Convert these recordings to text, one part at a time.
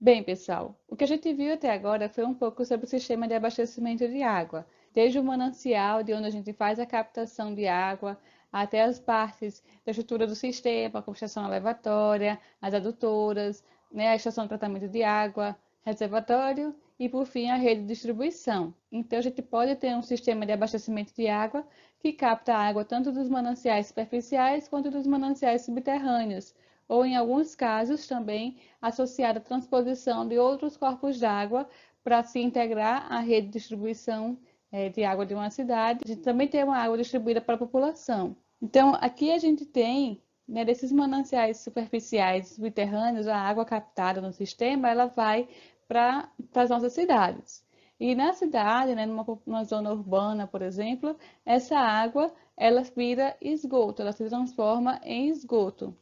Bem, pessoal, o que a gente viu até agora foi um pouco sobre o sistema de abastecimento de água, desde o manancial, de onde a gente faz a captação de água, até as partes da estrutura do sistema, como a estação elevatória, as adutoras, né, a estação de tratamento de água, reservatório e, por fim, a rede de distribuição. Então, a gente pode ter um sistema de abastecimento de água que capta a água tanto dos mananciais superficiais quanto dos mananciais subterrâneos, ou em alguns casos também associada à transposição de outros corpos d'água para se integrar à rede de distribuição de água de uma cidade, a gente também tem uma água distribuída para a população. Então, aqui a gente tem, né, desses mananciais superficiais subterrâneos, a água captada no sistema, ela vai para as nossas cidades. E na cidade, né, numa zona urbana, por exemplo, essa água ela vira esgoto, ela se transforma em esgoto.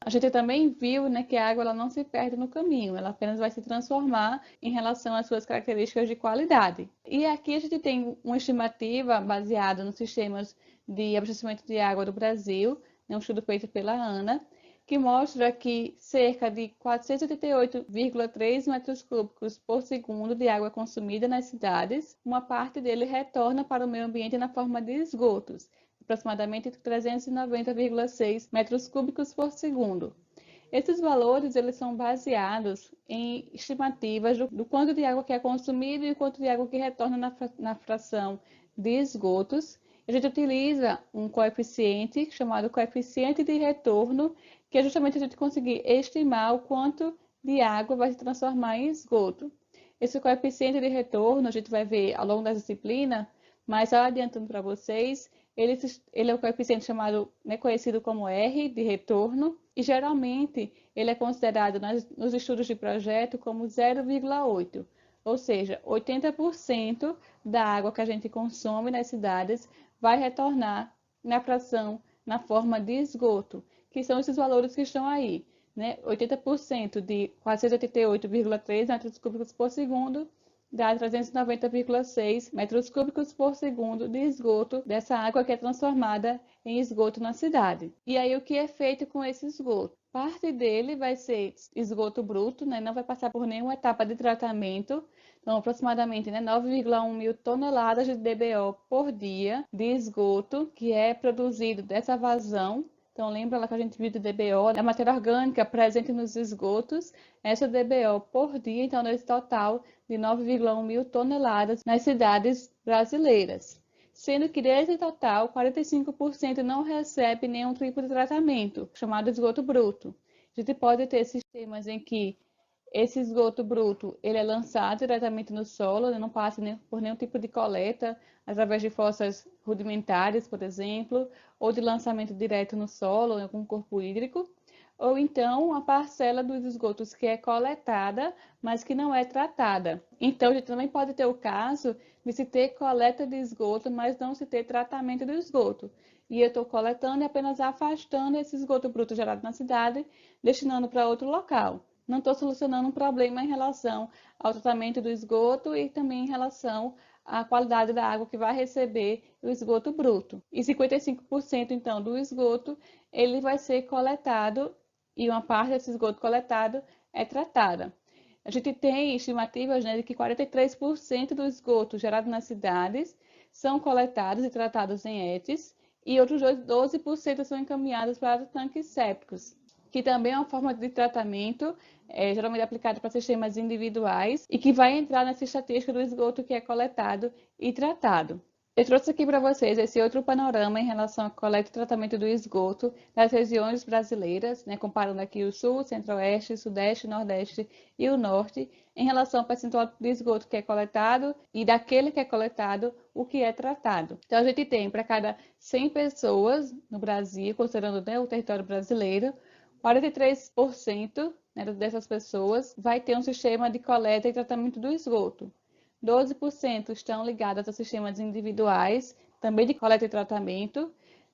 A gente também viu, né, que a água ela não se perde no caminho, ela apenas vai se transformar em relação às suas características de qualidade. E aqui a gente tem uma estimativa baseada nos sistemas de abastecimento de água do Brasil, né, um estudo feito pela ANA, que mostra que cerca de 488,3 metros cúbicos por segundo de água consumida nas cidades, uma parte dele retorna para o meio ambiente na forma de esgotos, aproximadamente 390,6 metros cúbicos por segundo. Esses valores eles são baseados em estimativas do quanto de água que é consumido e o quanto de água que retorna na fração de esgotos. A gente utiliza um coeficiente chamado coeficiente de retorno, que é justamente a gente conseguir estimar o quanto de água vai se transformar em esgoto. Esse coeficiente de retorno a gente vai ver ao longo da disciplina, mas só adiantando para vocês, ele é o coeficiente chamado, né, conhecido como R, de retorno, e geralmente ele é considerado nos estudos de projeto como 0,8, ou seja, 80% da água que a gente consome nas cidades vai retornar na fração, na forma de esgoto, que são esses valores que estão aí, né? 80% de 488,3 metros cúbicos por segundo, dá 390,6 metros cúbicos por segundo de esgoto dessa água que é transformada em esgoto na cidade. E aí o que é feito com esse esgoto? Parte dele vai ser esgoto bruto, né? Não vai passar por nenhuma etapa de tratamento. Então, aproximadamente, né, 9,1 mil toneladas de DBO por dia de esgoto que é produzido dessa vazão. Então, lembra lá que a gente viu de DBO, a matéria orgânica presente nos esgotos, essa DBO por dia, então, nesse total de 9,1 mil toneladas nas cidades brasileiras. Sendo que desse total, 45% não recebe nenhum tipo de tratamento, chamado esgoto bruto. A gente pode ter sistemas em que esse esgoto bruto ele é lançado diretamente no solo, não passa por nenhum tipo de coleta, através de fossas rudimentares, por exemplo, ou de lançamento direto no solo, em algum corpo hídrico, ou então a parcela dos esgotos que é coletada, mas que não é tratada. Então, a gente também pode ter o caso de se ter coleta de esgoto, mas não se ter tratamento do esgoto. E eu estou coletando e apenas afastando esse esgoto bruto gerado na cidade, destinando para outro local. Não estou solucionando um problema em relação ao tratamento do esgoto e também em relação à qualidade da água que vai receber o esgoto bruto. E 55% então do esgoto ele vai ser coletado e uma parte desse esgoto coletado é tratada. A gente tem estimativas, né, de que 43% do esgoto gerado nas cidades são coletados e tratados em ETs e outros 12% são encaminhados para tanques sépticos, que também é uma forma de tratamento, geralmente aplicada para sistemas individuais, e que vai entrar nessa estatística do esgoto que é coletado e tratado. Eu trouxe aqui para vocês esse outro panorama em relação ao coleta e tratamento do esgoto nas regiões brasileiras, né, comparando aqui o Sul, Centro-Oeste, Sudeste, Nordeste e o Norte, em relação ao percentual de esgoto que é coletado e daquele que é coletado, o que é tratado. Então, a gente tem para cada 100 pessoas no Brasil, considerando, né, o território brasileiro, 43%, né, dessas pessoas vai ter um sistema de coleta e tratamento do esgoto. 12% estão ligadas a sistemas individuais, também de coleta e tratamento.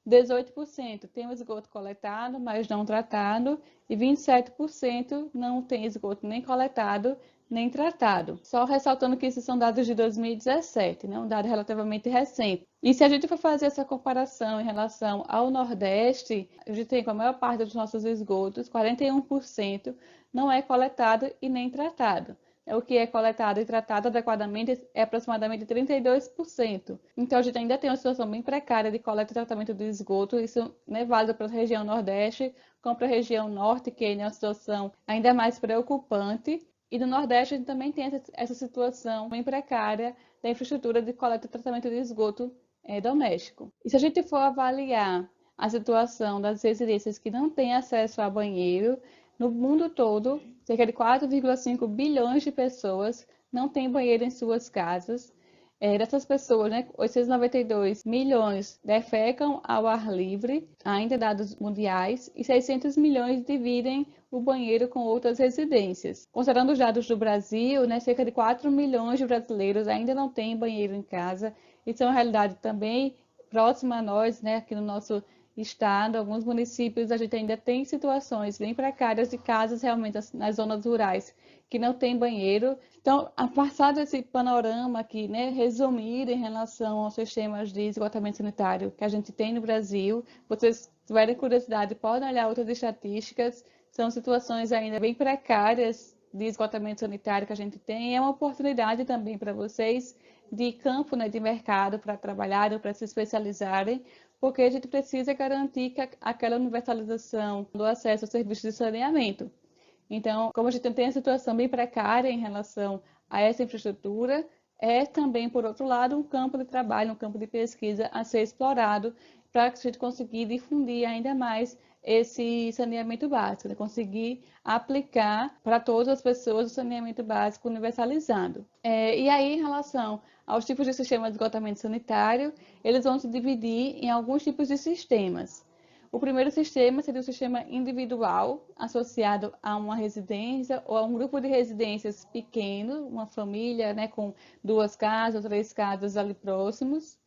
18% tem o esgoto coletado, mas não tratado. E 27% não tem esgoto nem coletado, nem tratado. Só ressaltando que esses são dados de 2017, né? Um dado relativamente recente. E se a gente for fazer essa comparação em relação ao Nordeste, a gente tem que a maior parte dos nossos esgotos, 41%, não é coletado e nem tratado. O que é coletado e tratado adequadamente é aproximadamente 32%. Então, a gente ainda tem uma situação bem precária de coleta e tratamento do esgoto. Isso não é válido para a região Nordeste, como para a região Norte, que é uma situação ainda mais preocupante. E no Nordeste, a gente também tem essa situação bem precária da infraestrutura de coleta e tratamento de esgoto doméstico. E se a gente for avaliar a situação das residências que não têm acesso a banheiro, no mundo todo, cerca de 4,5 bilhões de pessoas não têm banheiro em suas casas. Dessas pessoas, né, 892 milhões defecam ao ar livre, ainda dados mundiais, e 600 milhões dividem o banheiro com outras residências. Considerando os dados do Brasil, né, cerca de 4 milhões de brasileiros ainda não têm banheiro em casa. Isso é uma realidade também próxima a nós, né, aqui no nosso estado, alguns municípios, a gente ainda tem situações bem precárias de casas realmente nas zonas rurais que não tem banheiro. Então, a passar desse panorama aqui, né, resumido em relação aos sistemas de esgotamento sanitário que a gente tem no Brasil, vocês tiverem curiosidade, podem olhar outras estatísticas, são situações ainda bem precárias de esgotamento sanitário que a gente tem, é uma oportunidade também para vocês de campo, né, de mercado para trabalharem, para se especializarem, porque a gente precisa garantir que aquela universalização do acesso aos serviços de saneamento. Então, como a gente tem a situação bem precária em relação a essa infraestrutura, é também, por outro lado, um campo de trabalho, um campo de pesquisa a ser explorado para a gente conseguir difundir ainda mais esse saneamento básico, né? Conseguir aplicar para todas as pessoas o saneamento básico universalizado. E aí, em relação aos tipos de sistema de esgotamento sanitário, eles vão se dividir em alguns tipos de sistemas. O primeiro sistema seria o sistema individual, associado a uma residência ou a um grupo de residências pequeno, uma família, né, com 2 casas, 3 casas ali próximos.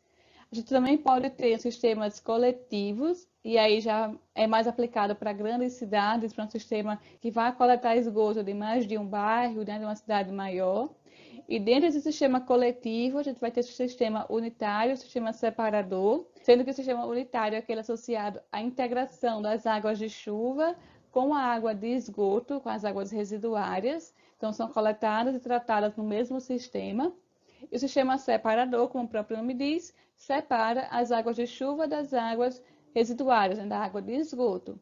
A gente também pode ter sistemas coletivos, e aí já é mais aplicado para grandes cidades, para um sistema que vai coletar esgoto de mais de um bairro, né, de uma cidade maior. E dentro desse sistema coletivo, a gente vai ter o sistema unitário, o sistema separador, sendo que o sistema unitário é aquele associado à integração das águas de chuva com a água de esgoto, com as águas residuárias. Então, são coletadas e tratadas no mesmo sistema. E o sistema separador, como o próprio nome diz, separa as águas de chuva das águas residuárias, né, da água de esgoto.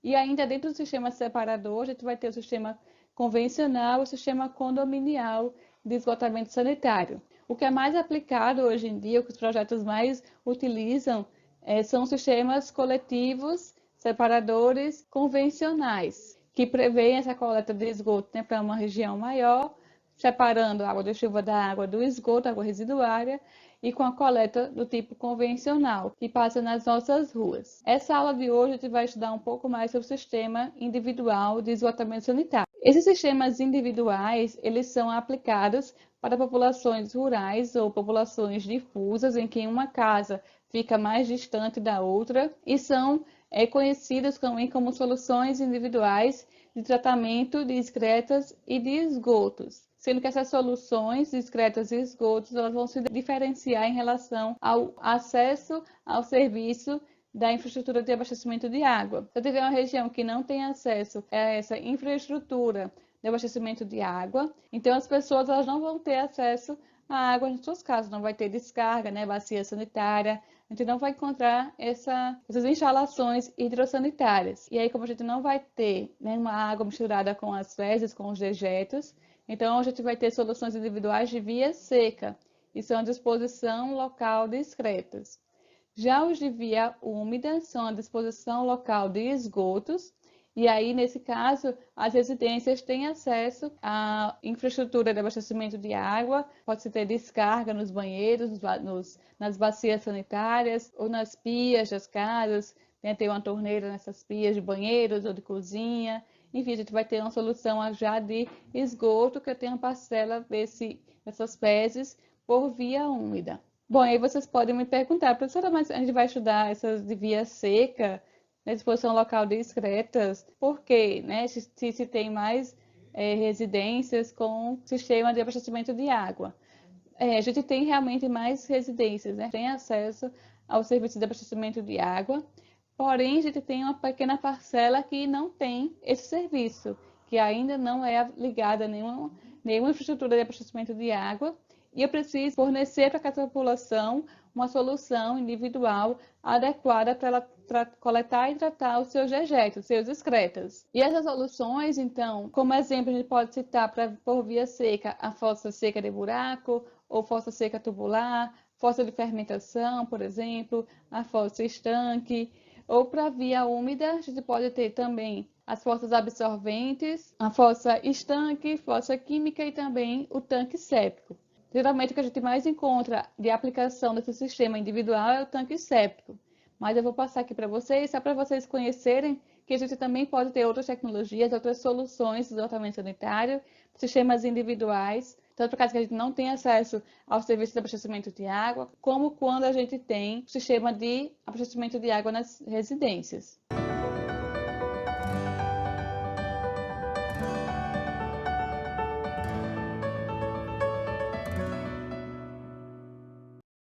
E ainda dentro do sistema separador, a gente vai ter o sistema convencional e o sistema condominial de esgotamento sanitário. O que é mais aplicado hoje em dia, o que os projetos mais utilizam, são sistemas coletivos, separadores convencionais, que prevêem essa coleta de esgoto, né, para uma região maior, separando a água de chuva da água do esgoto, água residuária, e com a coleta do tipo convencional, que passa nas nossas ruas. Essa aula de hoje a gente vai estudar um pouco mais sobre o sistema individual de esgotamento sanitário. Esses sistemas individuais, eles são aplicados para populações rurais ou populações difusas, em que uma casa fica mais distante da outra, e são conhecidas também como soluções individuais de tratamento de excretas e de esgotos, sendo que essas soluções discretas e esgotos elas vão se diferenciar em relação ao acesso ao serviço da infraestrutura de abastecimento de água. Se eu tiver uma região que não tem acesso a essa infraestrutura de abastecimento de água, então as pessoas elas não vão ter acesso à água em suas casas, não vai ter descarga, né, bacia sanitária, a gente não vai encontrar essas instalações hidrossanitárias. E aí, como a gente não vai ter, né, uma água misturada com as fezes, com os dejetos, então a gente vai ter soluções individuais de via seca, e são a disposição local de excretas. Já os de via úmida são a disposição local de esgotos, e aí, nesse caso, as residências têm acesso à infraestrutura de abastecimento de água, pode-se ter descarga nos banheiros, nas bacias sanitárias ou nas pias das casas, né? Ter uma torneira nessas pias de banheiros ou de cozinha. Enfim, a gente vai ter uma solução já de esgoto que tem uma parcela dessas fezes por via úmida. Bom, aí vocês podem me perguntar, professora, mas a gente vai estudar essas de via seca, na disposição local de excretas, por quê? Né? Se tem mais residências com sistema de abastecimento de água. A gente tem realmente mais residências, né? Tem acesso ao serviço de abastecimento de água, porém a gente tem uma pequena parcela que não tem esse serviço, que ainda não é ligada a nenhuma infraestrutura de abastecimento de água, e eu preciso fornecer para essa população uma solução individual adequada para ela coletar e tratar os seus dejetos, seus excretas. E essas soluções, então, como exemplo, a gente pode citar por via seca a fossa seca de buraco, ou fossa seca tubular, fossa de fermentação, por exemplo, a fossa estanque, ou para via úmida, a gente pode ter também as fossas absorventes, a fossa estanque, fossa química e também o tanque séptico. Geralmente o que a gente mais encontra de aplicação desse sistema individual é o tanque séptico. Mas eu vou passar aqui para vocês, só para vocês conhecerem que a gente também pode ter outras tecnologias, outras soluções de esgotamento sanitário, sistemas individuais, tanto por caso que a gente não tem acesso ao serviço de abastecimento de água, como quando a gente tem o sistema de abastecimento de água nas residências.